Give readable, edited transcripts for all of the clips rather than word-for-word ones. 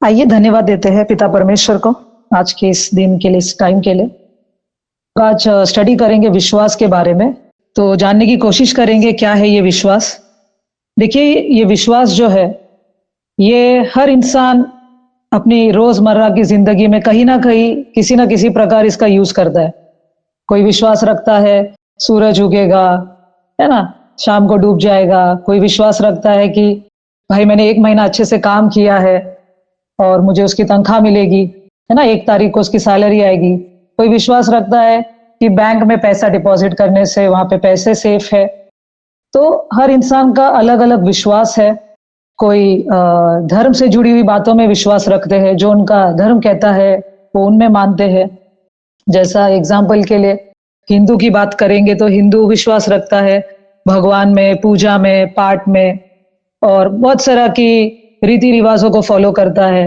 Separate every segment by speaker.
Speaker 1: आइए धन्यवाद देते हैं पिता परमेश्वर को आज के इस दिन के लिए, इस टाइम के लिए। तो आज स्टडी करेंगे विश्वास के बारे में। तो जानने की कोशिश करेंगे क्या है ये विश्वास। देखिए, ये विश्वास जो है, ये हर इंसान अपनी रोजमर्रा की जिंदगी में कहीं ना कहीं किसी ना किसी प्रकार इसका यूज करता है। कोई विश्वास रखता है सूरज उगेगा, है ना, शाम को डूब जाएगा। कोई विश्वास रखता है कि भाई मैंने 1 महीना अच्छे से काम किया है और मुझे उसकी तनख्वाह मिलेगी, है ना, 1 तारीख को उसकी सैलरी आएगी। कोई विश्वास रखता है कि बैंक में पैसा डिपॉजिट करने से वहां पे पैसे सेफ है। तो हर इंसान का अलग अलग विश्वास है। कोई धर्म से जुड़ी हुई बातों में विश्वास रखते हैं, जो उनका धर्म कहता है वो उनमें मानते हैं। जैसा एग्जाम्पल के लिए हिंदू की बात करेंगे तो हिंदू विश्वास रखता है भगवान में, पूजा में, पाठ में, और बहुत सारा की रीति रिवाजों को फॉलो करता है।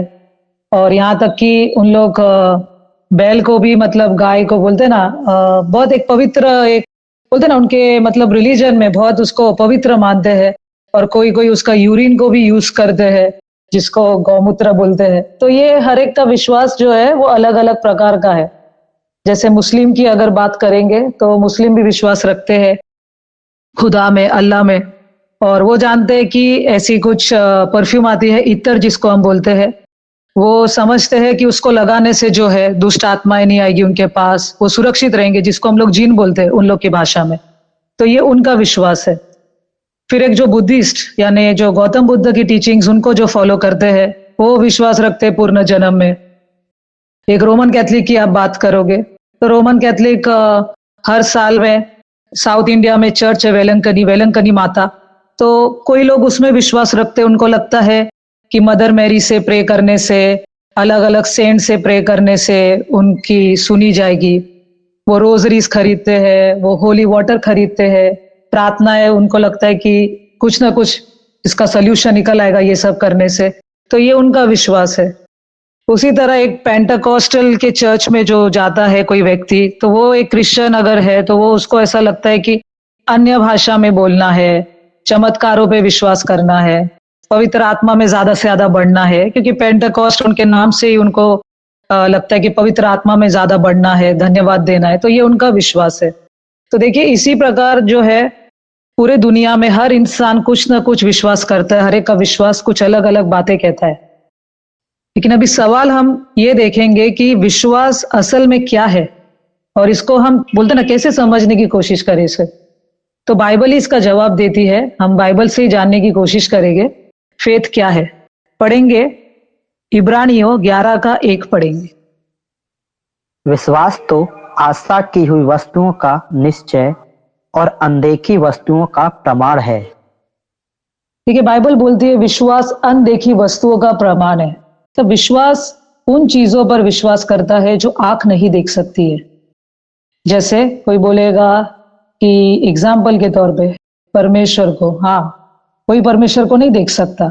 Speaker 1: और यहाँ तक कि उन लोग बैल को भी, मतलब गाय को बोलते ना, बहुत एक पवित्र, एक बोलते ना, उनके मतलब रिलीजन में बहुत उसको पवित्र मानते हैं। और कोई कोई उसका यूरिन को भी यूज करते हैं, जिसको गौमूत्र बोलते हैं। तो ये हर एक का विश्वास जो है वो अलग अलग प्रकार का है। जैसे मुस्लिम की अगर बात करेंगे तो मुस्लिम भी विश्वास रखते हैं खुदा में, अल्लाह में। और वो जानते हैं कि ऐसी कुछ परफ्यूम आती है, इत्र जिसको हम बोलते हैं। वो समझते हैं कि उसको लगाने से जो है दुष्ट आत्माएं नहीं आएगी उनके पास, वो सुरक्षित रहेंगे, जिसको हम लोग जीन बोलते हैं उन लोग की भाषा में। तो ये उनका विश्वास है। फिर एक जो बुद्धिस्ट, यानी जो गौतम बुद्ध की टीचिंग्स उनको जो फॉलो करते हैं, वो विश्वास रखते हैं पूर्ण जन्म में। एक रोमन कैथलिक की आप बात करोगे तो रोमन कैथलिक हर साल में साउथ इंडिया में चर्च है वेलंकनी, वेलंकनी माता। तो कोई लोग उसमें विश्वास रखते हैं, उनको लगता है कि मदर मैरी से प्रे करने से, अलग अलग सेंट से प्रे करने से उनकी सुनी जाएगी। वो रोजरीज खरीदते हैं, वो होली वाटर खरीदते हैं, प्रार्थना है, उनको लगता है कि कुछ ना कुछ इसका सोल्यूशन निकल आएगा ये सब करने से। तो ये उनका विश्वास है। उसी तरह एक पेंटाकोस्टल के चर्च में जो जाता है कोई व्यक्ति, तो वो एक क्रिश्चियन अगर है तो वो उसको ऐसा लगता है कि अन्य भाषा में बोलना है, चमत्कारों पे विश्वास करना है, पवित्र आत्मा में ज्यादा से ज्यादा बढ़ना है, क्योंकि पेंटाकोस्ट उनके नाम से ही उनको लगता है कि पवित्र आत्मा में ज्यादा बढ़ना है, धन्यवाद देना है। तो ये उनका विश्वास है। तो देखिए, इसी प्रकार जो है पूरे दुनिया में हर इंसान कुछ ना कुछ विश्वास करता है। हर एक का विश्वास कुछ अलग अलग बातें कहता है। लेकिन अभी सवाल हम ये देखेंगे कि विश्वास असल में क्या है, और इसको हम बोलते ना कैसे समझने की कोशिश करें इसे। तो बाइबल ही इसका जवाब देती है। हम बाइबल से ही जानने की कोशिश करेंगे फेथ क्या है। पढ़ेंगे इब्रानियों 11 का 1 पढ़ेंगे।
Speaker 2: विश्वास तो आशा की हुई वस्तुओं का निश्चय और अनदेखी वस्तुओं का प्रमाण है।
Speaker 1: देखिए, बाइबल बोलती है विश्वास अनदेखी वस्तुओं का प्रमाण है। तो विश्वास उन चीजों पर विश्वास करता है जो आंख नहीं देख सकती है। जैसे कोई बोलेगा कि एग्जाम्पल के तौर पे परमेश्वर को, हाँ, कोई परमेश्वर को नहीं देख सकता,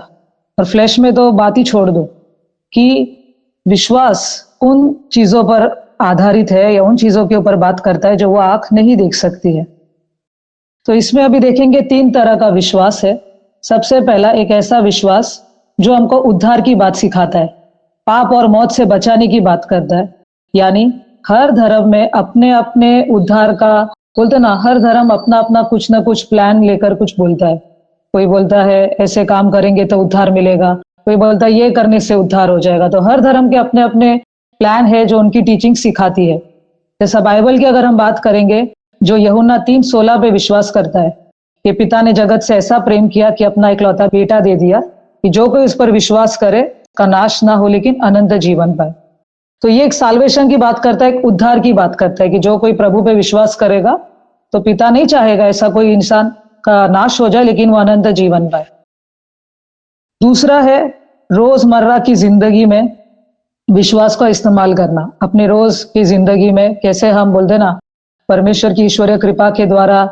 Speaker 1: और फ्लैश में तो बात ही छोड़ दो, कि विश्वास उन चीजों पर आधारित है या उन चीजों के ऊपर बात करता है जो वो आंख नहीं देख सकती है। तो इसमें अभी देखेंगे 3 तरह का विश्वास है। सबसे पहला एक ऐसा विश्वास जो हमको उद्धार की बात सिखाता है, पाप और मौत से बचाने की बात करता है। यानी हर धर्म में अपने अपने उद्धार का, बोलते ना, हर धर्म अपना अपना कुछ ना कुछ प्लान लेकर कुछ बोलता है। कोई बोलता है ऐसे काम करेंगे तो उद्धार मिलेगा, कोई बोलता है ये करने से उद्धार हो जाएगा। तो हर धर्म के अपने अपने प्लान है जो उनकी टीचिंग सिखाती है। जैसा बाइबल की अगर हम बात करेंगे, जो यूहन्ना 3:16 पे विश्वास करता है कि पिता ने जगत से ऐसा प्रेम किया कि अपना इकलौता बेटा दे दिया कि जो कोई उस पर विश्वास करे का नाश ना हो लेकिन अनंत जीवन पाए। तो ये एक साल्वेशन की बात करता है, एक उद्धार की बात करता है कि जो कोई प्रभु पे विश्वास करेगा तो पिता नहीं चाहेगा ऐसा कोई इंसान का नाश हो जाए, लेकिन वो अनंत जीवन पाए। दूसरा है रोजमर्रा की जिंदगी में विश्वास का इस्तेमाल करना। अपने रोज की जिंदगी में कैसे हम बोलते ना, परमेश्वर की ईश्वरीय कृपा के द्वारा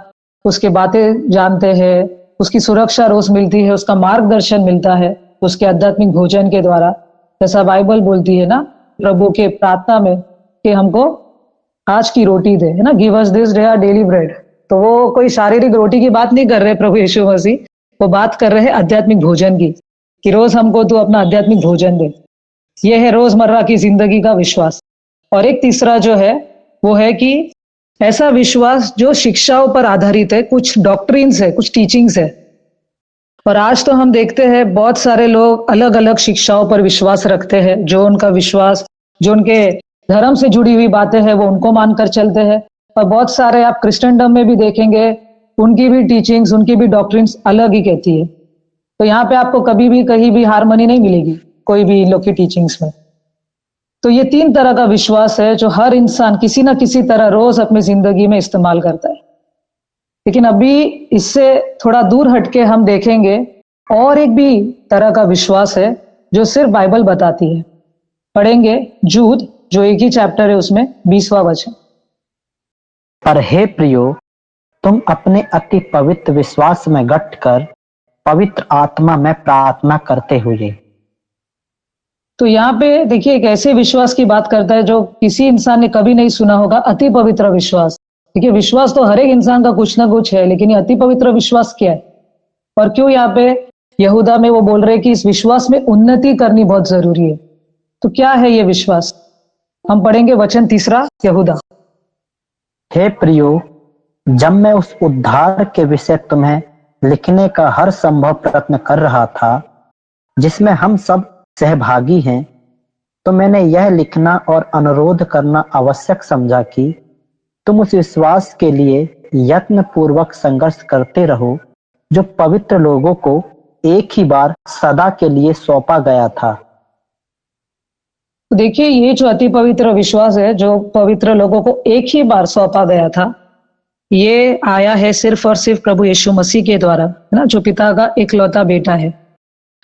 Speaker 1: उसके बातें जानते हैं, उसकी सुरक्षा रोज मिलती है, उसका मार्गदर्शन मिलता है उसके आध्यात्मिक भोजन के द्वारा। जैसा बाइबल बोलती है ना प्रभु के प्रार्थना में कि हमको आज की रोटी दे, है ना, give us this day our daily bread. तो वो कोई शारीरिक रोटी की बात नहीं कर रहे प्रभु यीशु मसीह, वो बात कर रहे हैं आध्यात्मिक भोजन की, कि रोज हमको तू अपना आध्यात्मिक भोजन दे। ये है रोजमर्रा की जिंदगी का विश्वास। और एक तीसरा जो है वो है कि ऐसा विश्वास जो शिक्षाओं पर आधारित है, कुछ डॉक्ट्रिन्स है, कुछ टीचिंग्स है। और आज तो हम देखते हैं बहुत सारे लोग अलग अलग शिक्षाओं पर विश्वास रखते हैं, जो उनका विश्वास, जो उनके धर्म से जुड़ी हुई बातें हैं वो उनको मानकर चलते हैं। और बहुत सारे आप क्रिश्चियनडम में भी देखेंगे, उनकी भी टीचिंग्स, उनकी भी डॉक्ट्रिन्स अलग ही कहती है। तो यहाँ पे आपको कभी भी कहीं भी हार्मनी नहीं मिलेगी कोई भी इन लोग की टीचिंग्स में। तो ये 3 तरह का विश्वास है जो हर इंसान किसी ना किसी तरह रोज अपनी जिंदगी में इस्तेमाल करता है। लेकिन अभी इससे थोड़ा दूर हटके हम देखेंगे और एक भी तरह का विश्वास है जो सिर्फ बाइबल बताती है। पढ़ेंगे जूद, जो एक ही चैप्टर है उसमें 20वां वचन।
Speaker 2: पर हे प्रियो, तुम अपने अति पवित्र विश्वास में गट कर पवित्र आत्मा में प्रार्थना करते हुए।
Speaker 1: तो यहाँ पे देखिए एक ऐसे विश्वास की बात करता है जो किसी इंसान ने कभी नहीं सुना होगा, अति पवित्र विश्वास। देखिए विश्वास तो हर एक इंसान का कुछ ना कुछ है, लेकिन ये अति पवित्र विश्वास क्या है और क्यों यहाँ पे यहूदा में वो बोल रहे हैं कि इस विश्वास में उन्नति करनी बहुत जरूरी है। तो क्या है ये विश्वास? हम पढ़ेंगे वचन 3 यहूदा।
Speaker 2: हे प्रियो, जब मैं उस उद्धार के विषय तुम्हें लिखने का हर संभव प्रयत्न कर रहा था जिसमें हम सब सहभागी हैं, तो मैंने यह लिखना और अनुरोध करना आवश्यक समझा कि तुम उस विश्वास के लिए यत्न पूर्वक संघर्ष करते रहो जो पवित्र लोगों को एक ही बार सदा के लिए सौंपा गया था।
Speaker 1: तो देखिए ये जो अति पवित्र विश्वास है जो पवित्र लोगों को एक ही बार सौंपा गया था, ये आया है सिर्फ और सिर्फ प्रभु यीशु मसीह के द्वारा, है ना, जो पिता का एकलौता बेटा है।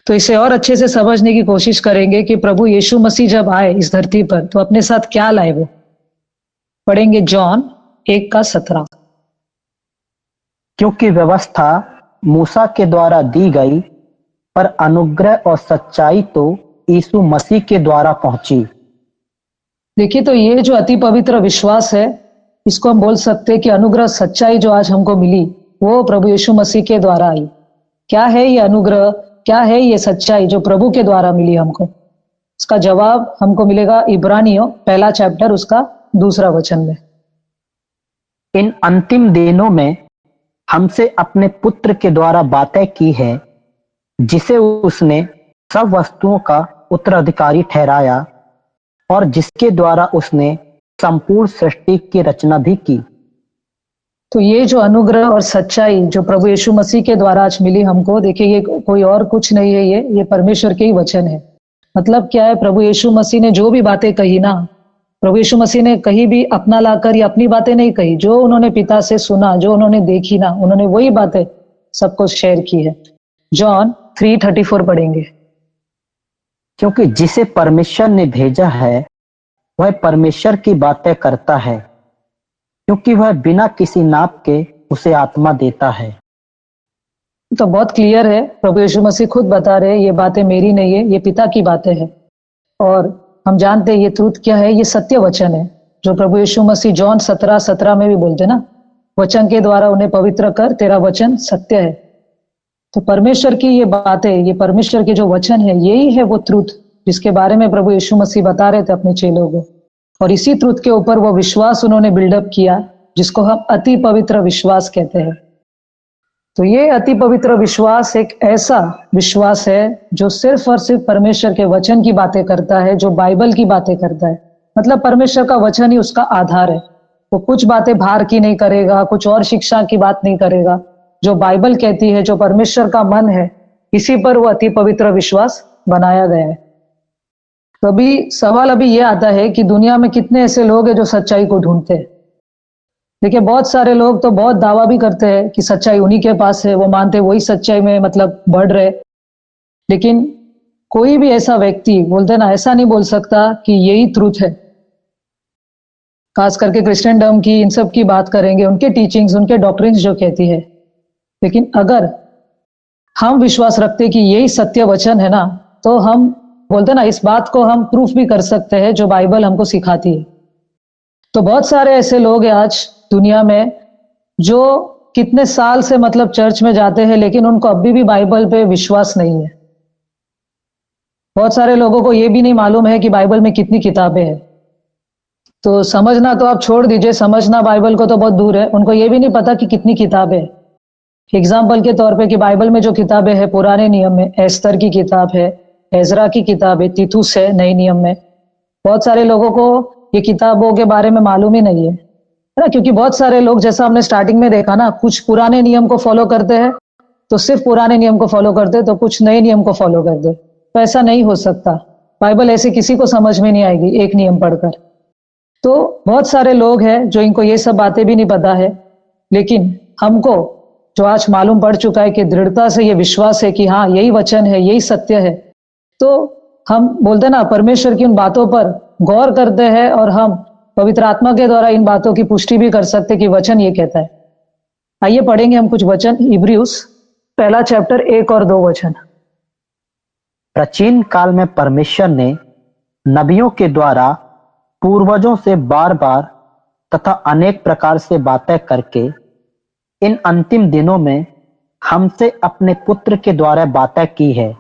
Speaker 1: तो इसे और अच्छे से समझने की कोशिश करेंगे कि प्रभु यीशु मसीह जब आए इस धरती पर तो अपने साथ क्या लाए वो। पढ़ेंगे जॉन 1:17।
Speaker 2: क्योंकि व्यवस्था मूसा के द्वारा दी गई, पर अनुग्रह और सच्चाई तो यीशु मसीह के द्वारा पहुंची।
Speaker 1: देखिए तो ये जो अति पवित्र विश्वास है, इसको हम बोल सकते हैं कि अनुग्रह सच्चाई जो आज हमको मिली वो प्रभु यीशु मसीह के द्वारा आई। क्या है ये अनुग्रह, क्या है ये सच्चाई जो प्रभु के द्वारा मिली हमको? इसका जवाब हमको मिलेगा इब्रानियों 1 चैप्टर उसका 2 वचन में।
Speaker 2: इन अंतिम दिनों में हमसे अपने पुत्र के द्वारा बातें की है, जिसे उसने सब वस्तुओं का उत्तराधिकारी ठहराया और जिसके द्वारा उसने संपूर्ण सृष्टि की रचना भी की।
Speaker 1: तो ये जो अनुग्रह और सच्चाई जो प्रभु यीशु मसीह के द्वारा आज मिली हमको, देखिए ये कोई और कुछ नहीं है, ये परमेश्वर के ही वचन है। मतलब क्या है, प्रभु यीशु मसीह ने जो भी बातें कही ना, प्रभु यीशु मसीह ने कहीं भी अपना लाकर या अपनी बातें नहीं कही, जो उन्होंने पिता से सुना, जो उन्होंने देखी ना, उन्होंने वही बातें सबको शेयर की है। जॉन 3:34 पढ़ेंगे।
Speaker 2: क्योंकि जिसे परमेश्वर ने भेजा है वह परमेश्वर की बातें करता है, क्योंकि वह बिना किसी नाप के उसे आत्मा देता है।
Speaker 1: तो बहुत क्लियर है, प्रभु यीशु मसीह खुद बता रहे हैं ये बातें मेरी नहीं है, ये पिता की बातें हैं। और हम जानते हैं ये ट्रूथ क्या है, ये सत्य वचन है जो प्रभु यीशु मसीह जॉन 17:17 में भी बोलते ना, वचन के द्वारा उन्हें पवित्र कर, तेरा वचन सत्य है। तो परमेश्वर की ये बातें, ये परमेश्वर के जो वचन है, यही है वो ट्रूथ जिसके बारे में प्रभु यीशु मसीह बता रहे थे अपने चेलों को। और इसी ट्रूथ के ऊपर वो विश्वास उन्होंने बिल्डअप किया, जिसको हम अति पवित्र विश्वास कहते हैं। तो ये अति पवित्र विश्वास एक ऐसा विश्वास है जो सिर्फ और सिर्फ परमेश्वर के वचन की बातें करता है, जो बाइबल की बातें करता है। मतलब परमेश्वर का वचन ही उसका आधार है। वो कुछ बातें बाहर की नहीं करेगा, कुछ और शिक्षा की बात नहीं करेगा। जो बाइबल कहती है, जो परमेश्वर का मन है, इसी पर वो अति पवित्र विश्वास बनाया गया है। तो अभी सवाल अभी ये आता है कि दुनिया में कितने ऐसे लोग हैं जो सच्चाई को ढूंढते हैं। देखिए बहुत सारे लोग तो बहुत दावा भी करते हैं कि सच्चाई उन्हीं के पास है, वो मानते वही सच्चाई में मतलब बढ़ रहे। लेकिन कोई भी ऐसा व्यक्ति बोलते ना, ऐसा नहीं बोल सकता कि यही ट्रूथ है। खास करके क्रिश्चियनडम की, इन सब की बात करेंगे, उनके टीचिंग्स, उनके डॉक्ट्रिन्स जो कहती है। लेकिन अगर हम विश्वास रखते कि यही सत्य वचन है ना, तो हम बोलते ना इस बात को हम प्रूफ भी कर सकते हैं जो बाइबल हमको सिखाती है। तो बहुत सारे ऐसे लोग हैं आज दुनिया में जो कितने साल से मतलब चर्च में जाते हैं, लेकिन उनको अभी भी बाइबल पे विश्वास नहीं है। बहुत सारे लोगों को ये भी नहीं मालूम है कि बाइबल में कितनी किताबें हैं। तो समझना तो आप छोड़ दीजिए, समझना बाइबल को तो बहुत दूर है, उनको ये भी नहीं पता कि कितनी किताबें हैं। एग्जाम्पल के तौर पे कि बाइबल में जो किताबें हैं पुराने नियम में एस्तर की किताब है, एजरा की किताब है, तीतुस है नए नियम में। बहुत सारे लोगों को ये किताबों के बारे में मालूम ही नहीं है ना, क्योंकि बहुत सारे लोग, जैसा हमने स्टार्टिंग में देखा ना, कुछ पुराने नियम को फॉलो करते हैं तो सिर्फ पुराने नियम को फॉलो करते, तो कुछ नए नियम को फॉलो करते। तो ऐसा नहीं हो सकता, बाइबल ऐसे किसी को समझ में नहीं आएगी एक नियम पढ़कर। तो बहुत सारे लोग हैं जो इनको ये सब बातें भी नहीं पता है, लेकिन हमको जो आज मालूम पड़ चुका है कि दृढ़ता से ये विश्वास है कि हाँ यही वचन है, यही सत्य है, तो हम बोलते ना परमेश्वर की उन बातों पर गौर करते हैं और हम पवित्र आत्मा के द्वारा इन बातों की पुष्टि भी कर सकते कि वचन ये कहता है। आइए पढ़ेंगे हम कुछ वचन, इब्रियस पहला चैप्टर 1 और 2 वचन।
Speaker 2: प्राचीन काल में परमेश्वर ने नबियों के द्वारा पूर्वजों से बार बार तथा अनेक प्रकार से बातें करके इन अंतिम दिनों में हमसे अपने पुत्र के द्वारा बातें की है,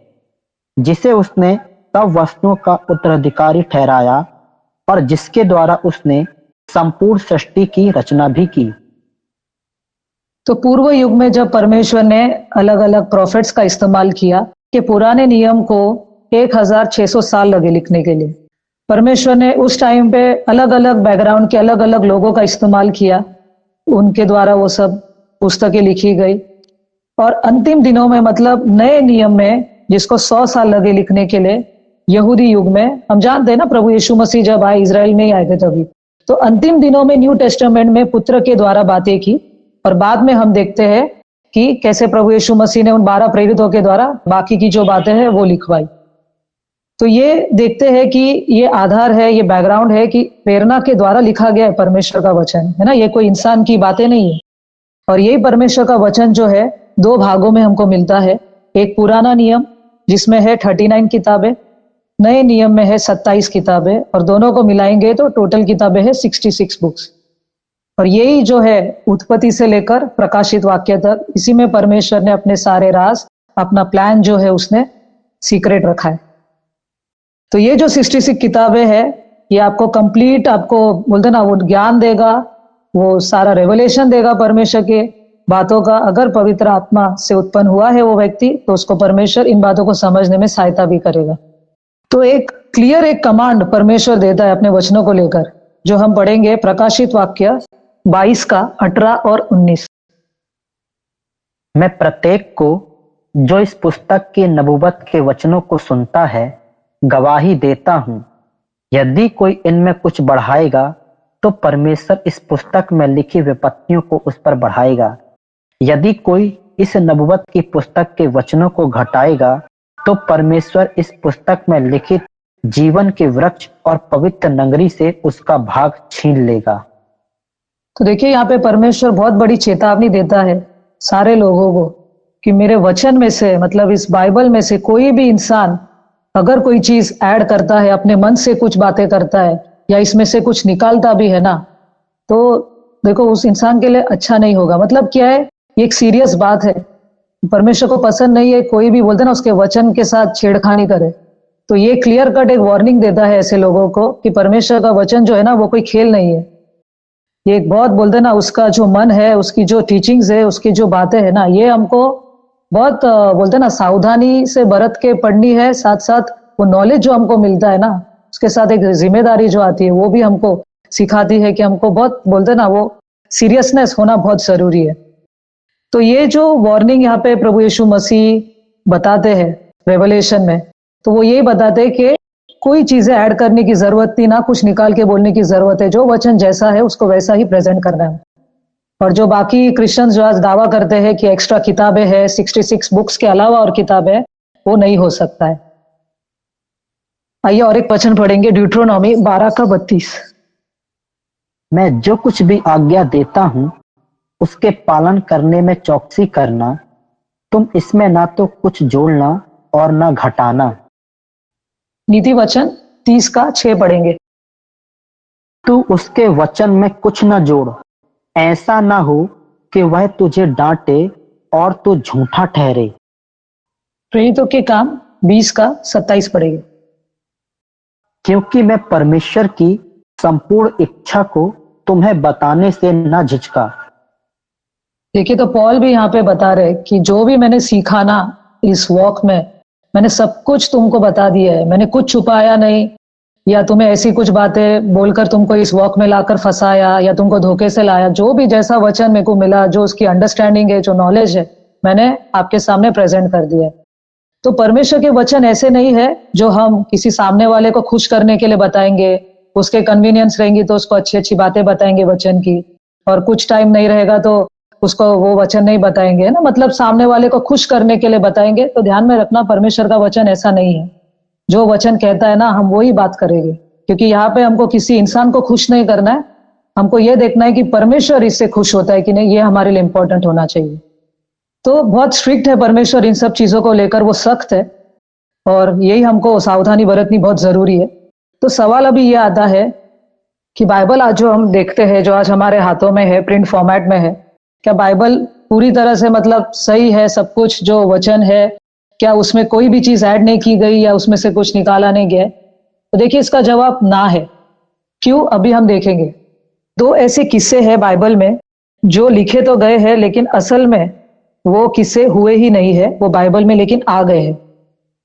Speaker 2: जिसे उसने सब वस्तुओं का उत्तराधिकारी ठहराया और जिसके द्वारा उसने संपूर्ण सृष्टि की रचना भी की।
Speaker 1: तो पूर्व युग में जब परमेश्वर ने अलग अलग प्रोफेट्स का इस्तेमाल किया कि पुराने नियम को 1600 साल लगे लिखने के लिए, परमेश्वर ने उस टाइम पे अलग अलग बैकग्राउंड के अलग अलग लोगों का इस्तेमाल किया, उनके द्वारा वो सब पुस्तकें लिखी गई। और अंतिम दिनों में, मतलब नए नियम में, जिसको 100 साल लगे लिखने के लिए, यहूदी युग में, हम जानते हैं ना प्रभु यीशु मसीह जब आए, इजराइल में ही आए थे तभी, तो अंतिम दिनों में न्यू टेस्टामेंट में पुत्र के द्वारा बातें की। और बाद में हम देखते हैं कि कैसे प्रभु यीशु मसीह ने उन 12 प्रेरितों के द्वारा बाकी की जो बातें हैं वो लिखवाई। तो ये देखते हैं कि ये आधार है, ये बैकग्राउंड है कि प्रेरणा के द्वारा लिखा गया है परमेश्वर का वचन, है ना, ये कोई इंसान की बातें नहीं है। और यही परमेश्वर का वचन जो है 2 भागों में हमको मिलता है। एक पुराना नियम जिसमें है 39 किताबें, नए नियम में है 27 किताबें, और दोनों को मिलाएंगे तो टोटल किताबें है 66 बुक्स। और यही जो है उत्पत्ति से लेकर प्रकाशित वाक्य तक, इसी में परमेश्वर ने अपने सारे राज, अपना प्लान जो है उसने सीक्रेट रखा है। तो ये जो 66 किताबें हैं, ये आपको कंप्लीट, आपको बोलते ना, वो ज्ञान देगा, वो सारा रेवलेशन देगा परमेश्वर के बातों का। अगर पवित्र आत्मा से उत्पन्न हुआ है वो व्यक्ति, तो उसको परमेश्वर इन बातों को समझने में सहायता भी करेगा। तो एक क्लियर एक कमांड परमेश्वर देता है अपने वचनों को लेकर, जो हम पढ़ेंगे प्रकाशित वाक्य 22 का 18 और 19।
Speaker 2: मैं प्रत्येक को जो इस पुस्तक की नबूवत के वचनों को सुनता है गवाही देता हूं, यदि कोई इनमें कुछ बढ़ाएगा तो परमेश्वर इस पुस्तक में लिखी विपत्तियों को उस पर बढ़ाएगा। यदि कोई इस नबूवत की पुस्तक के वचनों को घटाएगा तो परमेश्वर इस पुस्तक में लिखित जीवन के वृक्ष और पवित्र नगरी से उसका भाग छीन लेगा।
Speaker 1: तो देखिए यहाँ पे परमेश्वर बहुत बड़ी चेतावनी देता है सारे लोगों को कि मेरे वचन में से, मतलब इस बाइबल में से कोई भी इंसान अगर कोई चीज ऐड करता है, अपने मन से कुछ बातें करता है या इसमें से कुछ निकालता भी है ना, तो देखो उस इंसान के लिए अच्छा नहीं होगा। मतलब क्या है, ये एक सीरियस बात है। परमेश्वर को पसंद नहीं है कोई भी, बोलते ना, उसके वचन के साथ छेड़खानी करे। तो ये क्लियर कट एक वार्निंग देता है ऐसे लोगों को कि परमेश्वर का वचन जो है ना, वो कोई खेल नहीं है। ये एक बहुत, बोलते ना, उसका जो मन है, उसकी जो टीचिंग्स है, उसकी जो बातें है ना, ये हमको बहुत बोलते ना सावधानी से बरत के पढ़नी है। साथ साथ वो नॉलेज जो हमको मिलता है ना, उसके साथ एक जिम्मेदारी जो आती है वो भी हमको सिखाती है कि हमको बहुत, बोलते ना, वो सीरियसनेस होना बहुत जरूरी है। तो ये जो वार्निंग यहाँ पे प्रभु यीशु मसीह बताते हैं रेवलेशन में, तो वो यही बताते हैं कि कोई चीजें ऐड करने की जरूरत नहीं, ना कुछ निकाल के बोलने की जरूरत है। जो वचन जैसा है उसको वैसा ही प्रेजेंट करना है। और जो बाकी क्रिश्चियंस जो आज दावा करते हैं कि एक्स्ट्रा किताबें हैं, 66 बुक्स के अलावा और किताबें, वो नहीं हो सकता है। आइए और एक वचन पढ़ेंगे, ड्यूट्रोनॉमी 12 का 32।
Speaker 2: मैं जो कुछ भी आज्ञा देता हूं उसके पालन करने में चौकसी करना, तुम इसमें ना तो कुछ जोड़ना और ना घटाना।
Speaker 1: नीति वचन 30 का 6 पढ़ेंगे।
Speaker 2: तू उसके वचन में कुछ न जोड़, ऐसा ना हो कि वह तुझे डांटे और तू झूठा ठहरे।
Speaker 1: प्रेरितों के काम 20 का 27 पढ़ेंगे।
Speaker 2: क्योंकि मैं परमेश्वर की संपूर्ण इच्छा को तुम्हें बताने से न झिझका।
Speaker 1: देखिए, तो पॉल भी यहाँ पे बता रहे कि जो भी मैंने सीखा ना इस वॉक में, मैंने सब कुछ तुमको बता दिया है, मैंने कुछ छुपाया नहीं, या तुम्हें ऐसी कुछ बातें बोलकर तुमको इस वॉक में लाकर फंसाया या तुमको धोखे से लाया। जो भी जैसा वचन मेरे को मिला, जो उसकी अंडरस्टैंडिंग है, जो नॉलेज है, मैंने आपके सामने प्रेजेंट कर दिया है। तो परमेश्वर के वचन ऐसे नहीं है जो हम किसी सामने वाले को खुश करने के लिए बताएंगे, उसके कन्वीनियंस रहेंगी तो उसको अच्छी अच्छी बातें बताएंगे वचन की, और कुछ टाइम नहीं रहेगा तो उसको वो वचन नहीं बताएंगे ना, मतलब सामने वाले को खुश करने के लिए बताएंगे। तो ध्यान में रखना, परमेश्वर का वचन ऐसा नहीं है। जो वचन कहता है ना, हम वही बात करेंगे, क्योंकि यहाँ पे हमको किसी इंसान को खुश नहीं करना है। हमको ये देखना है कि परमेश्वर इससे खुश होता है कि नहीं, ये हमारे लिए इंपॉर्टेंट होना चाहिए। तो बहुत स्ट्रिक्ट है परमेश्वर इन सब चीजों को लेकर, वो सख्त है, और यही हमको सावधानी बरतनी बहुत जरूरी है। तो सवाल अभी ये आता है कि बाइबल आज जो हम देखते हैं, जो आज हमारे हाथों में है, प्रिंट फॉर्मेट में है, क्या बाइबल पूरी तरह से मतलब सही है? सब कुछ जो वचन है, क्या उसमें कोई भी चीज ऐड नहीं की गई या उसमें से कुछ निकाला नहीं गया? तो देखिए, इसका जवाब ना है। क्यों? अभी हम देखेंगे। दो ऐसे किस्से हैं बाइबल में जो लिखे तो गए हैं, लेकिन असल में वो किस्से हुए ही नहीं है वो बाइबल में, लेकिन आ गए हैं।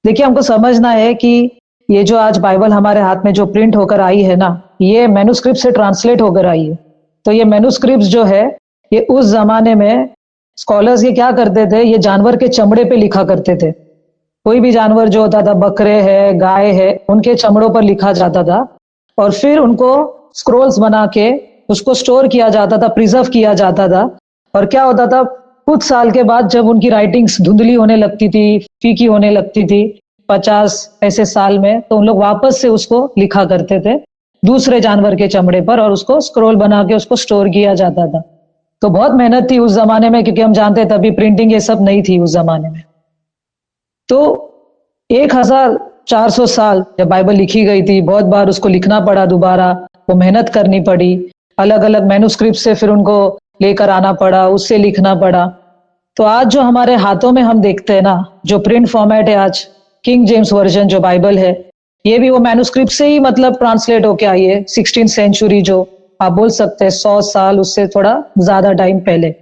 Speaker 1: देखिए, हमको समझना है कि ये जो आज बाइबल हमारे हाथ में जो प्रिंट होकर आई है ना, ये मैन्युस्क्रिप्ट से ट्रांसलेट होकर आई है। तो ये मैन्युस्क्रिप्ट जो है, ये उस जमाने में स्कॉलर्स ये क्या करते थे, ये जानवर के चमड़े पे लिखा करते थे। कोई भी जानवर जो होता था, बकरे है, गाय है, उनके चमड़ों पर लिखा जाता था, और फिर उनको स्क्रोल्स बना के उसको स्टोर किया जाता था, प्रिजर्व किया जाता था। और क्या होता था, कुछ साल के बाद जब उनकी राइटिंग्स धुंधली होने लगती थी, फीकी होने लगती थी, 50 ऐसे साल में, तो उन लोग वापस से उसको लिखा करते थे दूसरे जानवर के चमड़े पर, और उसको स्क्रोल बना के उसको स्टोर किया जाता था। तो बहुत मेहनत थी उस जमाने में, क्योंकि हम जानते तभी प्रिंटिंग ये सब नहीं थी उस जमाने में। तो 1400 साल जब बाइबल लिखी गई थी, बहुत बार उसको लिखना पड़ा दोबारा, वो मेहनत करनी पड़ी, अलग अलग मैन्युस्क्रिप्ट से फिर उनको लेकर आना पड़ा, उससे लिखना पड़ा। तो आज जो हमारे हाथों में हम देखते हैं ना, जो प्रिंट फॉर्मेट है आज, किंग जेम्स वर्जन जो बाइबल है, ये भी वो मैन्युस्क्रिप्ट से ही मतलब ट्रांसलेट होके आई है। 16th सेंचुरी, जो आप बोल सकते हैं 100 साल उससे थोड़ा ज्यादा टाइम पहले।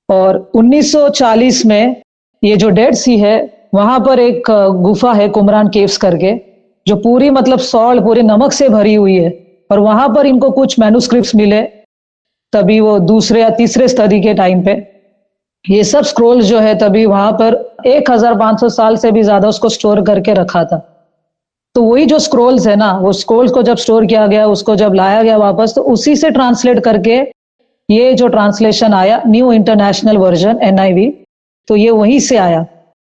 Speaker 1: और 1940 में ये जो डेड सी है, वहां पर एक गुफा है कुमरान केव्स करके, जो पूरी मतलब सॉल्ट, पूरे नमक से भरी हुई है, और वहां पर इनको कुछ मैन्युस्क्रिप्ट्स मिले, तभी वो दूसरे या तीसरे सदी के टाइम पे ये सब स्क्रोल्स जो है, तभी वहां पर 1500 साल से भी ज्यादा उसको स्टोर करके रखा था। तो वही जो स्क्रोल्स है ना, वो स्क्रोल्स को जब स्टोर किया गया, उसको जब लाया गया वापस, तो उसी से ट्रांसलेट करके ये जो ट्रांसलेशन आया, न्यू इंटरनेशनल वर्जन NIV, तो ये वहीं से आया।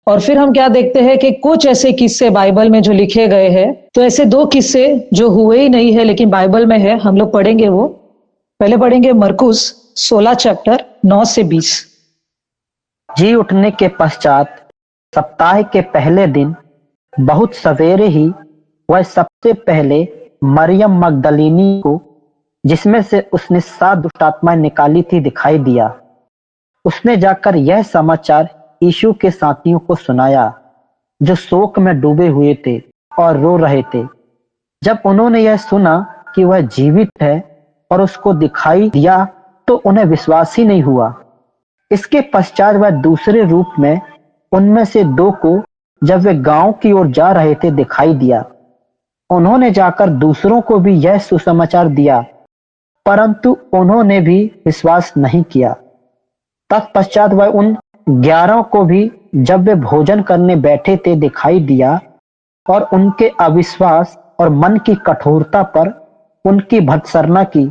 Speaker 1: और फिर हम क्या देखते हैं कि कुछ ऐसे किस्से बाइबल में जो लिखे गए हैं, तो ऐसे दो किस्से जो हुए ही नहीं है लेकिन बाइबल में है, हम लोग पढ़ेंगे। वो पहले पढ़ेंगे मरकुस 16 चैप्टर 9 से 20।
Speaker 2: जी उठने के पश्चात सप्ताह के पहले दिन बहुत सवेरे ही वह सबसे पहले मरियम मगदलीनी को, जिसमें से उसने 7 दुष्ट आत्माएं निकाली थी, दिखाई दिया। उसने जाकर यह समाचार यीशु के साथियों को सुनाया, जो शोक में डूबे हुए थे और रो रहे थे। जब उन्होंने यह सुना कि वह जीवित है और उसको दिखाई दिया, तो उन्हें विश्वास ही नहीं हुआ। इसके पश्चात वह दूसरे रूप में उनमें से 2 को, जब वे गांव की ओर जा रहे थे, दिखाई दिया। उन्होंने जाकर दूसरों को भी यह सुसमाचार दिया, परंतु उन्होंने भी विश्वास नहीं किया। तत्पश्चात वह उन 11 को भी, जब वे भोजन करने बैठे थे, दिखाई दिया, और उनके अविश्वास और मन की कठोरता पर उनकी भर्त्सना की,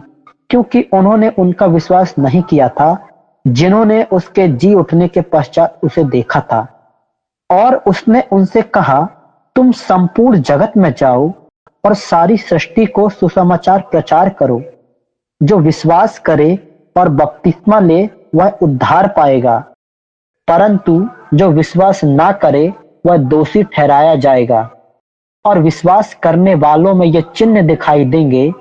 Speaker 2: क्योंकि उन्होंने उनका विश्वास नहीं किया था जिन्होंने उसके जी उठने के पश्चात उसे देखा था। और उसने उनसे कहा, तुम संपूर्ण जगत में जाओ और सारी सृष्टि को सुसमाचार प्रचार करो। जो विश्वास करे और बपतिस्मा ले, वह उद्धार पाएगा, परंतु जो विश्वास ना करे, वह दोषी ठहराया जाएगा। और विश्वास करने वालों में ये चिन्ह दिखाई देंगे,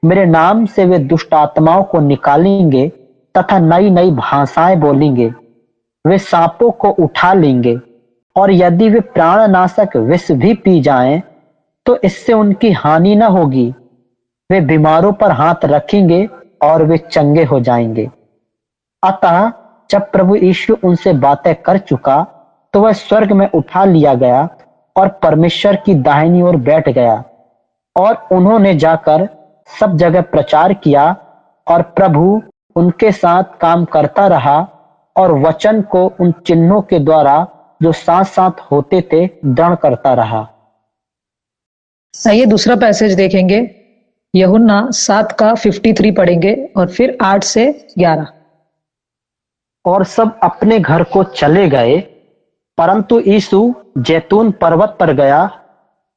Speaker 2: मेरे नाम से वे दुष्ट आत्माओं को निकालेंगे तथा नई नई भाषाएं बोलेंगे। वे सांपों को उठा लेंगे और यदि वे प्राणनाशक विष भी पी जाएं, तो इससे उनकी हानि न होगी। वे बीमारों पर हाथ रखेंगे और वे चंगे हो जाएंगे। अतः जब प्रभु यीशु उनसे बातें कर चुका, तो वह स्वर्ग में उठा लिया गया और परमेश्वर की दाहिनी ओर बैठ गया। और उन्होंने जाकर सब जगह प्रचार किया और प्रभु उनके साथ काम करता रहा और वचन को उन चिन्हों के द्वारा जो साथ साथ होते थे दृढ़ करता रहा।
Speaker 1: आइए दूसरा पैसेज देखेंगे, यूहन्ना 7 का 53 पढ़ेंगे और फिर 8 से 11।
Speaker 2: और सब अपने घर को चले गए, परंतु यीशु जैतून पर्वत पर गया।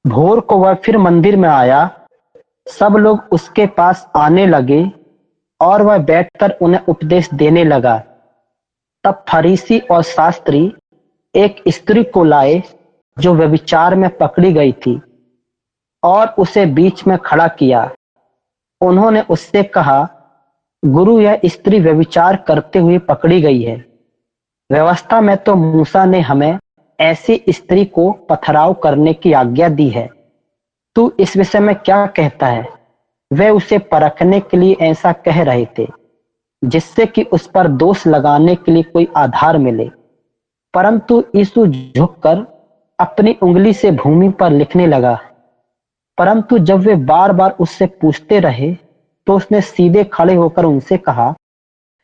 Speaker 2: भोर को वह फिर मंदिर में आया। सब लोग उसके पास आने लगे और वह बैठकर उन्हें उपदेश देने लगा। तब फरीसी और शास्त्री एक स्त्री को लाए जो व्यभिचार में पकड़ी गई थी और उसे बीच में खड़ा किया। उन्होंने उससे कहा, गुरु, यह स्त्री व्यभिचार करते हुए पकड़ी गई है। व्यवस्था में तो मूसा ने हमें ऐसी स्त्री को पथराव करने की आज्ञा दी है। तू इस विषय में क्या कहता है? वे उसे परखने के लिए ऐसा कह रहे थे, जिससे कि उस पर दोष लगाने के लिए कोई आधार मिले। परंतु यीशु झुककर अपनी उंगली से भूमि पर लिखने लगा। परंतु जब वे बार बार उससे पूछते रहे, तो उसने सीधे खड़े होकर उनसे कहा,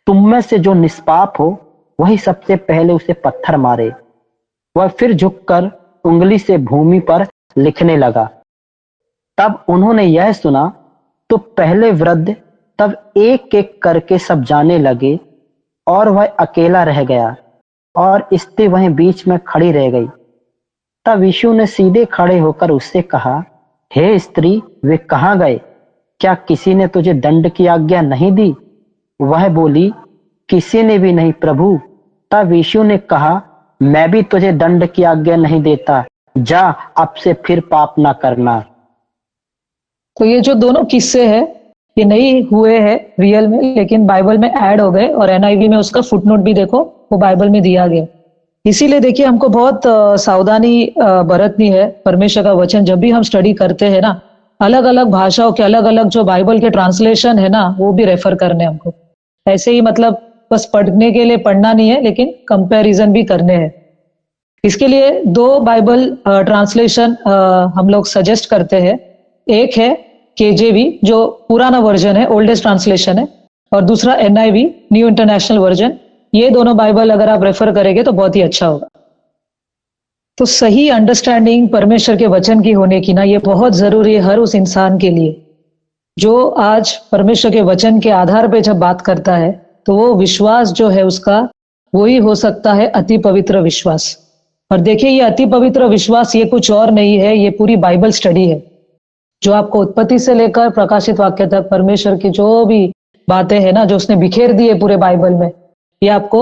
Speaker 2: तुम में से जो निष्पाप हो वही सबसे पहले उसे पत्थर मारे। वह फिर झुककर उंगली से भूमि पर लिखने लगा। तब उन्होंने यह सुना तो पहले वृद्ध, तब एक एक करके सब जाने लगे और वह अकेला रह गया और स्त्री वहीं बीच में खड़ी रह गई। तब यीशु ने सीधे खड़े होकर उससे कहा, हे स्त्री, वे कहाँ गए? क्या किसी ने तुझे दंड की आज्ञा नहीं दी? वह बोली, किसी ने भी नहीं प्रभु। तब यीशु ने कहा, मैं भी तुझे दंड की आज्ञा नहीं देता, जा, अब से फिर पाप ना करना।
Speaker 1: तो ये जो दोनों किस्से हैं, ये नहीं हुए हैं रियल में, लेकिन बाइबल में ऐड हो गए और एनआईवी में उसका फुटनोट भी देखो, वो बाइबल में दिया गया। इसीलिए देखिए, हमको बहुत सावधानी बरतनी है। परमेश्वर का वचन जब भी हम स्टडी करते हैं ना, अलग अलग भाषाओं के अलग अलग जो बाइबल के ट्रांसलेशन है ना, वो भी रेफर करने हमको। ऐसे ही मतलब बस पढ़ने के लिए पढ़ना नहीं है, लेकिन कंपैरिजन भी करने हैं। इसके लिए 2 बाइबल ट्रांसलेशन हम लोग सजेस्ट करते हैं। एक है केजेवी, जो पुराना वर्जन है, ओल्डेस्ट ट्रांसलेशन है, और दूसरा एनआईवी, न्यू इंटरनेशनल वर्जन। ये दोनों बाइबल अगर आप रेफर करेंगे तो बहुत ही अच्छा होगा। तो सही अंडरस्टैंडिंग परमेश्वर के वचन की होने की ना, ये बहुत जरूरी है हर उस इंसान के लिए जो आज परमेश्वर के वचन के आधार पे जब बात करता है, तो वो विश्वास जो है उसका वही हो सकता है अति पवित्र विश्वास। और देखिए, ये अति पवित्र विश्वास ये कुछ और नहीं है, ये पूरी बाइबल स्टडी है, जो आपको उत्पत्ति से लेकर प्रकाशित वाक्य तक परमेश्वर की जो भी बातें हैं ना, जो उसने बिखेर दी है पूरे बाइबल में, ये आपको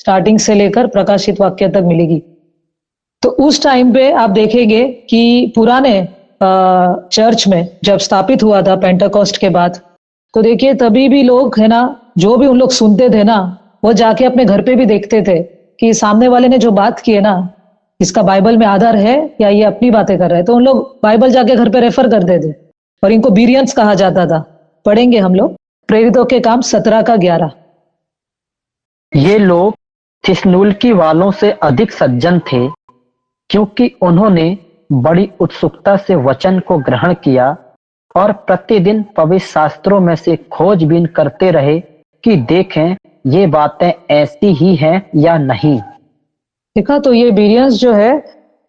Speaker 1: स्टार्टिंग से लेकर प्रकाशित वाक्य तक मिलेगी। तो उस टाइम पे आप देखेंगे कि पुराने चर्च में जब स्थापित हुआ था पेंटेकोस्ट के बाद, तो देखिए तभी भी लोग है ना, जो भी उन लोग सुनते थे ना, वो जाके अपने घर पे भी देखते थे कि सामने वाले ने जो बात की है ना, इसका बाइबल में आधार है या ये अपनी बातें कर रहे हैं। तो उन लोग बाइबल जाके घर पे रेफर करते थे और इनको बीरियंस कहा जाता था। पढ़ेंगे हम लोग प्रेरितों के काम 17 का 11।
Speaker 2: ये लोग थिस्सलुनीकि वालों से अधिक सज्जन थे, क्योंकि उन्होंने बड़ी उत्सुकता से वचन को ग्रहण किया और प्रतिदिन पवित्र शास्त्रों में से खोजबीन करते रहे कि देखें ये बातें ऐसी ही हैं या नहीं।
Speaker 1: देखा, तो ये बीरियंस जो है,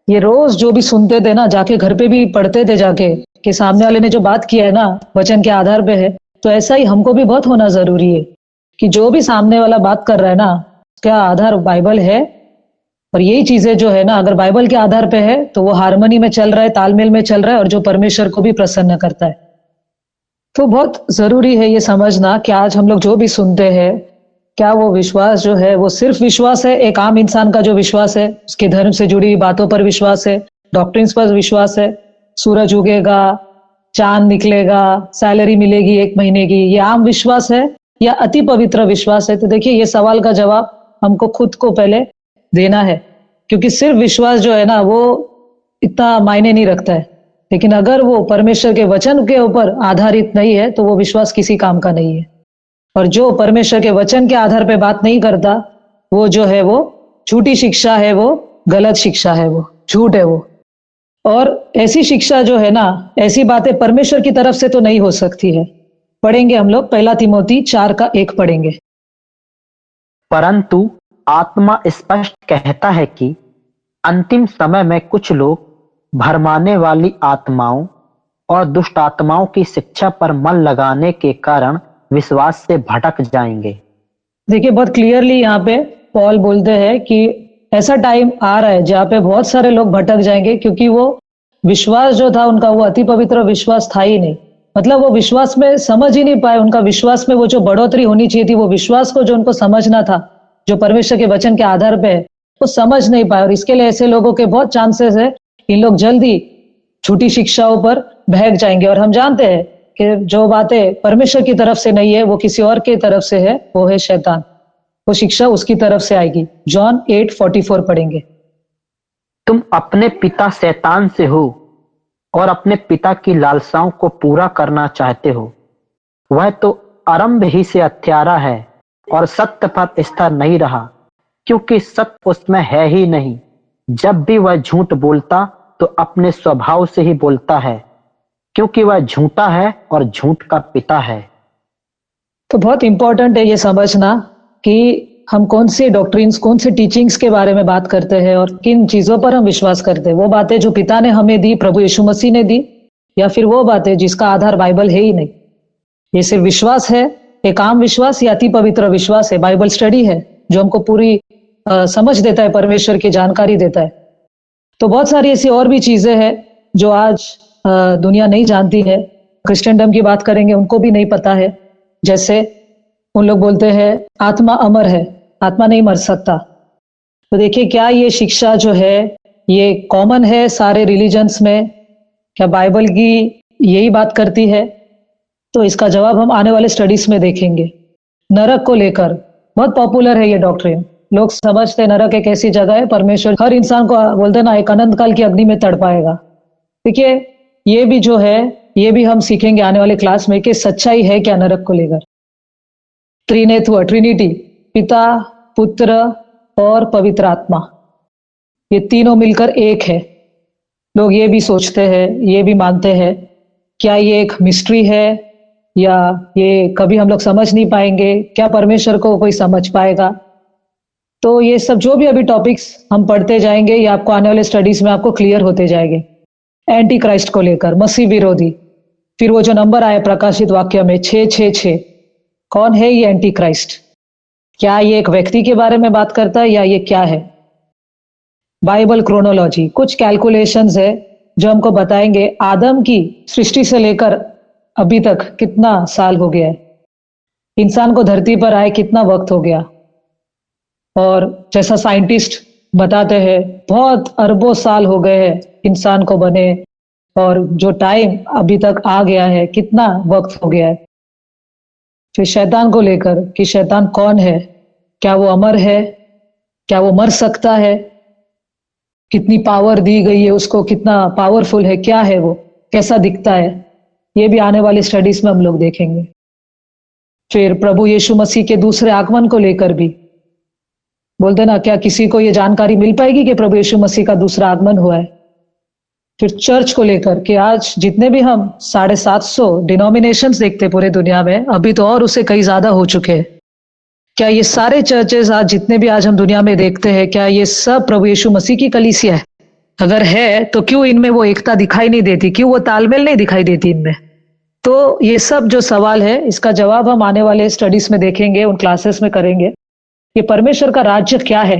Speaker 1: ये रोज जो भी सुनते थे ना, जाके घर पे भी पढ़ते थे जाके कि सामने वाले ने जो बात किया है ना, वचन के आधार पे है। तो ऐसा ही हमको भी बहुत होना जरूरी है कि जो भी सामने वाला बात कर रहा है ना, उसका आधार बाइबल है। और यही चीजें जो है ना, अगर बाइबल के आधार पे है तो वो हार्मनी में चल रहा है, तालमेल में चल रहा है, और जो परमेश्वर को भी प्रसन्न करता है। तो बहुत जरूरी है ये समझना कि आज हम लोग जो भी सुनते हैं, क्या वो विश्वास जो है वो सिर्फ विश्वास है, एक आम इंसान का जो विश्वास है, उसके धर्म से जुड़ी बातों पर विश्वास है, डॉक्ट्रिन्स पर विश्वास है, सूरज उगेगा, चांद निकलेगा, सैलरी मिलेगी 1 महीने की, ये आम विश्वास है या अति पवित्र विश्वास है? तो देखिए, ये सवाल का जवाब हमको खुद को पहले देना है क्योंकि सिर्फ विश्वास जो है ना वो इतना मायने नहीं रखता है, लेकिन अगर वो परमेश्वर के वचन के ऊपर आधारित नहीं है तो वो विश्वास किसी काम का नहीं है। और जो परमेश्वर के वचन के आधार पे बात नहीं करता वो जो है वो झूठी शिक्षा है, वो गलत शिक्षा है, वो झूठ है वो। और ऐसी शिक्षा जो है ना, ऐसी बातें परमेश्वर की तरफ से तो नहीं हो सकती है। पढ़ेंगे हम लोग 1 तिमोथी 4:1 पढ़ेंगे।
Speaker 2: परंतु आत्मा स्पष्ट कहता है कि अंतिम समय में कुछ लोग भरमाने वाली आत्माओं और दुष्ट आत्माओं की शिक्षा पर मन लगाने के कारण विश्वास से भटक जाएंगे।
Speaker 1: देखिए बहुत क्लियरली यहाँ पे पॉल बोलते हैं कि ऐसा टाइम आ रहा है जहाँ पे बहुत सारे लोग भटक जाएंगे, क्योंकि वो विश्वास जो था उनका वो अति पवित्र विश्वास था ही नहीं। मतलब वो विश्वास में समझ ही नहीं पाए, उनका विश्वास में वो जो बढ़ोतरी होनी चाहिए थी, वो विश्वास को जो उनको समझना था, जो परमेश्वर के वचन के आधार पे है, वो समझ नहीं पाए। और इसके लिए ऐसे लोगों के बहुत चांसेस है, इन लोग जल्दी झूठी शिक्षाओं पर बहक जाएंगे। और हम जानते हैं कि जो बातें परमेश्वर की तरफ से नहीं है वो किसी और की तरफ से है, वो है शैतान। वो शिक्षा उसकी तरफ से आएगी। जॉन 8:44 पढ़ेंगे।
Speaker 2: तुम अपने पिता शैतान से हो और अपने पिता की लालसाओं को पूरा करना चाहते हो। वह तो आरंभ ही से हत्यारा है और सत्य पर स्थिर नहीं रहा, क्योंकि सत्य उसमें है ही नहीं। जब भी वह झूठ बोलता तो अपने स्वभाव से ही बोलता है, क्योंकि वह झूठा है और झूठ का पिता है।
Speaker 1: तो बहुत इंपॉर्टेंट है ये समझना कि हम कौन से डॉक्ट्रिन्स, कौन से टीचिंग्स के बारे में बात करते हैं और किन चीजों पर हम विश्वास करते हैं। वो बातें जो पिता ने हमें दी, प्रभु यीशु मसीह ने दी, या फिर वो बातें जिसका आधार बाइबल है ही नहीं। ये सिर्फ विश्वास है, एक आम विश्वास या अति पवित्र विश्वास है, बाइबल स्टडी है जो हमको पूरी समझ देता है, परमेश्वर की जानकारी देता है। तो बहुत सारी ऐसी और भी चीजें हैं जो आज दुनिया नहीं जानती है। क्रिश्चियनडम की बात करेंगे, उनको भी नहीं पता है। जैसे उन लोग बोलते हैं आत्मा अमर है, आत्मा नहीं मर सकता। तो देखिए क्या ये शिक्षा जो है ये कॉमन है सारे रिलीजन्स में? क्या बाइबल की यही बात करती है? तो इसका जवाब हम आने वाले स्टडीज में देखेंगे। नरक को लेकर बहुत पॉपुलर है ये डॉक्ट्रिन। लोग समझते हैं नरक एक ऐसी जगह है, परमेश्वर हर इंसान को बोलते ना एक अनंत काल की अग्नि में तड़पाएगा। देखिए ये भी जो है ये भी हम सीखेंगे आने वाले क्लास में कि सच्चाई है क्या नरक को लेकर। त्रिनेत्व, ट्रिनिटी, पिता, पुत्र और पवित्र आत्मा, ये तीनों मिलकर एक है। लोग ये भी सोचते हैं, ये भी मानते हैं, क्या ये एक मिस्ट्री है या ये कभी हम लोग समझ नहीं पाएंगे? क्या परमेश्वर को कोई समझ पाएगा? तो ये सब जो भी अभी टॉपिक्स हम पढ़ते जाएंगे ये आपको आने वाले स्टडीज में आपको क्लियर होते जाएंगे। एंटी क्राइस्ट को लेकर, मसीह विरोधी, फिर वो जो नंबर आया प्रकाशित वाक्य में 666, कौन है ये एंटी क्राइस्ट? क्या ये एक व्यक्ति के बारे में बात करता है या ये क्या है? बाइबल क्रोनोलॉजी, कुछ कैलकुलेशंस है जो हमको बताएंगे आदम की सृष्टि से लेकर अभी तक कितना साल हो गया है, इंसान को धरती पर आए कितना वक्त हो गया। और जैसा साइंटिस्ट बताते हैं बहुत अरबों साल हो गए हैं इंसान को बने, और जो टाइम अभी तक आ गया है कितना वक्त हो गया है। फिर शैतान को लेकर कि शैतान कौन है, क्या वो अमर है, क्या वो मर सकता है, कितनी पावर दी गई है उसको, कितना पावरफुल है, क्या है वो, कैसा दिखता है, ये भी आने वाली स्टडीज में हम लोग देखेंगे। फिर प्रभु यीशु मसीह के दूसरे आगमन को लेकर भी बोलते ना, क्या किसी को ये जानकारी मिल पाएगी कि प्रभु यीशु मसीह का दूसरा आगमन हुआ है? फिर चर्च को लेकर कि आज जितने भी हम 750 डिनोमिनेशंस देखते पूरे दुनिया में, अभी तो और उससे कई ज्यादा हो चुके हैं। क्या ये सारे चर्चेस आज जितने भी आज हम दुनिया में देखते हैं, क्या ये सब प्रभु यीशु मसीह की कलीसिया है? अगर है तो क्यों इनमें वो एकता दिखाई नहीं देती, क्यों वो तालमेल नहीं दिखाई देती इनमें? तो ये सब जो सवाल है इसका जवाब हम आने वाले स्टडीज में देखेंगे, उन क्लासेस में करेंगे। ये परमेश्वर का राज्य क्या है?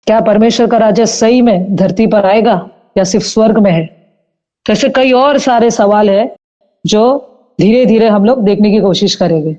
Speaker 1: क्या परमेश्वर का राज्य सही में धरती पर आएगा या सिर्फ स्वर्ग में है? तो ऐसे कई और सारे सवाल है जो धीरे धीरे हम लोग देखने की कोशिश करेंगे।